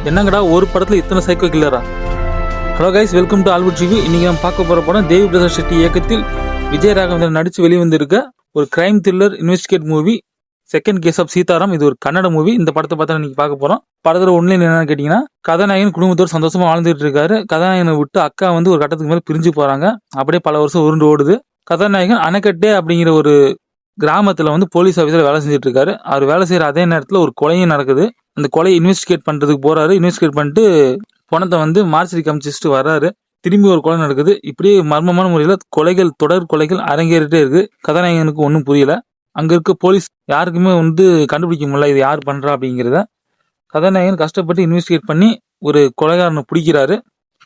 என்னங்கடா ஒரு படத்துல இத்தனை சைக்கோ கில்லரா? ஹலோ கைஸ், வெல்கம் டு ஆல்வுட் ரிவ்யூ. இன்னைக்கு நம்ம பார்க்க போற படம் தேவி பிரசாத் ஷெட்டி இயக்கத்தில் விஜய் ராகவேந்திரன் நடிச்சு வெளிவந்திருக்க ஒரு crime thriller investigate movie second case of Seetharam. இது ஒரு கன்னட மூவி. இந்த படத்தை பார்த்தா இன்னைக்கு பார்க்க போறோம். படத்துல ஒன்லைன் என்னன்னு கேட்டீங்கன்னா, கதாநாயகன் குடும்பத்தோடு சந்தோஷமா வாழ்ந்துட்டு இருக்காரு. கதாநாயகனை விட்டு அக்கா ஒரு கட்டத்துக்கு மேல பிரிஞ்சு போறாங்க. அப்படியே பல வருஷம் உருண்டு ஓடுது. கதாநாயகன் அணைக்கட்டே அப்படிங்கிற ஒரு கிராமத்துல போலீஸ் ஆஃபீஸர் வேலை செஞ்சுட்டு இருக்காரு. அவர் வேலை செய்யற அதே நேரத்துல ஒரு கொலையும் நடக்குது. அந்த கொலையை இன்வெஸ்டிகேட் பண்றதுக்கு போறாரு. இன்வெஸ்டிகேட் பண்ணிட்டு பணத்தை மார்ச்சரிக்கு அமைச்சிட்டு வர்றாரு. திரும்பி ஒரு கொலை நடக்குது. இப்படியே மர்மமான முறையில தொடர் கொலைகள் அரங்கேறிட்டே இருக்கு. கதாநாயகனுக்கு ஒன்றும் புரியல. அங்க இருக்க போலீஸ் யாருக்குமே கண்டுபிடிக்க முடியல இது யார் பண்றா அப்படிங்கிறத. கதாநாயகன் கஷ்டப்பட்டு இன்வெஸ்டிகேட் பண்ணி ஒரு கொலைகாரனை பிடிக்கிறாரு.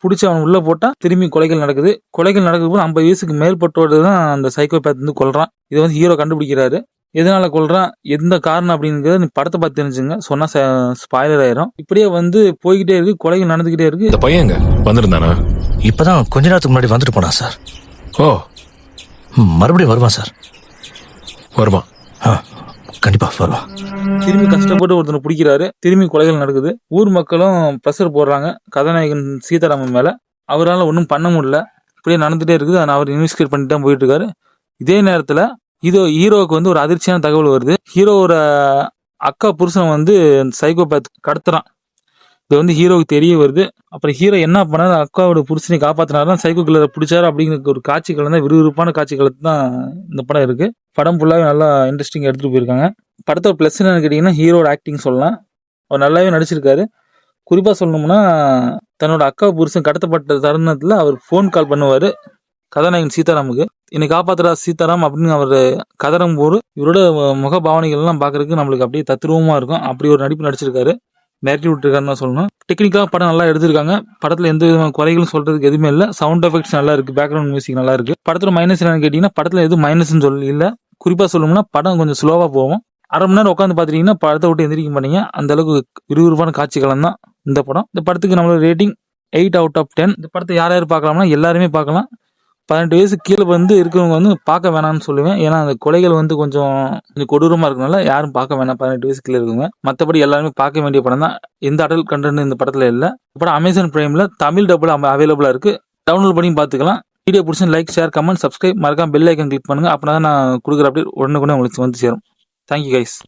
பிடிச்சி அவன் உள்ள போட்டா திரும்பி கொலைகள் நடக்குது. கொலைகள் நடக்கும்போது 50 வயசுக்கு மேற்பட்டோடு தான் அந்த சைக்கோபேத் கொல்றான். இதை ஹீரோ கண்டுபிடிக்கிறாரு. எதனால கொல்றான், எந்த காரணம் அப்படிங்கிறத நீ படத்தை பார்த்து தெரிஞ்சுங்க. சொன்னா ஸ்பாயிலர் ஆயிரும். இப்படியே போய்கிட்டே இருக்கு. கொலைகள் நடந்துகிட்டே இருக்கு. இந்த பையன் வந்திருந்தானா? இப்பதான் கொஞ்ச நேரத்துக்கு முன்னாடி வந்துட்டு போனா சார். ஓ, மறுபடியும் வருவான் சார். வருவான். கண்டிப்பா வருவான். திரும்பி கஷ்டப்பட்டு ஒருத்தனை பிடிக்கிறாரு. திரும்பி கொலைகள் நடக்குது. ஊர் மக்களும் ப்ரெஷர் போடுறாங்க கதாநாயகன் சீதாராமன் மேல. அவரால் ஒன்றும் பண்ண முடியல. இப்படியே நடந்துட்டே இருக்குது. அதை அவர் இன்வெஸ்டிகேட் பண்ணிட்டு தான் போயிட்டு இருக்காரு. இதே நேரத்துல ஹீரோவுக்கு ஒரு அதிர்ச்சியான தகவல் வருது. ஹீரோவோட அக்கா புருஷன் சைக்கோபேத் கடத்துறான். இது ஹீரோவுக்கு தெரிய வருது. அப்புறம் ஹீரோ என்ன பண்ணாரு, அக்காவோட புருஷனை காப்பாத்தினாரு, சைக்கோ கில்லரை பிடிச்சாரு அப்படிங்கிற ஒரு காட்சிகள் தான், விறுவிறுப்பான காட்சிகள் தான் இந்த படம் இருக்கு. படம் ஃபுல்லாவே நல்லா இன்ட்ரெஸ்டிங்கா எடுத்துட்டு போயிருக்காங்க. படத்தோட பிளஸ் என்னன்னு கேட்டீங்கன்னா, ஹீரோட ஆக்டிங் சொல்லலாம். அவர் நல்லாவே நடிச்சிருக்காரு. குறிப்பா சொல்லணும்னா, தன்னோட அக்கா புருஷன் கடத்தப்பட்ட தருணத்துல அவர் போன் கால் பண்ணுவாரு கதாநாயகன் சீதாராமுக்கு. என்னை காப்பாத்துறா சீதாராம் அப்படின்னு அவர் கதறம் போது இவரோட முக பாவனைகள் எல்லாம் பாக்குறதுக்கு நம்மளுக்கு அப்படியே தத்ரூபமா இருக்கும். அப்படி ஒரு நடிப்பு நடிச்சிருக்காரு. மிரட்டி விட்டுருக்காருன்னு சொல்லணும். டெக்னிக்கலா படம் நல்லா எடுத்திருக்காங்க. படத்துல எந்த விதமான குறைகளும் சொல்றதுக்கு எதுவுமே இல்லை. சவுண்ட் எஃபெக்ட்ஸ் நல்லா இருக்கு. பேக்ரவுண்ட் மியூசிக் நல்லா இருக்கு. படத்துல மைனஸ் என்னன்னு கேட்டீங்கன்னா, படத்துல எதுவும் மைனஸ்ன்னு சொல்லி இல்ல. குறிப்பா சொல்லணும்னா படம் கொஞ்சம் ஸ்லோவா போகும். அரை மணி நேரம் உட்காந்து பாத்தீங்கன்னா படத்தை விட்டு எந்திரிக்க மாட்டீங்க. அந்த அளவுக்கு விறுவிறுப்பான காட்சிகள் தான் இந்த படம். இந்த படத்துக்கு நம்மளோட ரேட்டிங் 8/10. இந்த படத்தை யார் யார் பார்க்கலாம்னா எல்லாருமே பார்க்கலாம். 18 வயசு கீழே இருக்கிறவங்க பார்க்க வேணாம்னு சொல்லுவேன். ஏன்னா அந்த கொலைகள் கொஞ்சம் கொடூரமா இருக்கனால யாரும் பார்க்க வேணாம் 18 வயசு கீழே இருக்கவங்க. மற்றபடி எல்லாருமே பார்க்க வேண்டிய படம் தான். எந்த அடல்ட் கண்டென்ட் இந்த படத்துல இல்லை. படம் அமேசான் பிரைம்ல தமிழ் டபுள் அவைலபிளா இருக்கு. டவுன்லோட் பண்ணி பார்த்துக்கலாம். வீடியோ பிடிச்சி லைக், ஷேர், கமெண்ட், சப்ஸ்கிரைப், மறக்காம பெல் ஐக்கன் கிளிக் பண்ணுங்க. அப்படின்னா நான் கொடுக்குற அப்டேட் உடனே உங்களுக்கு சேரும். Thank you guys.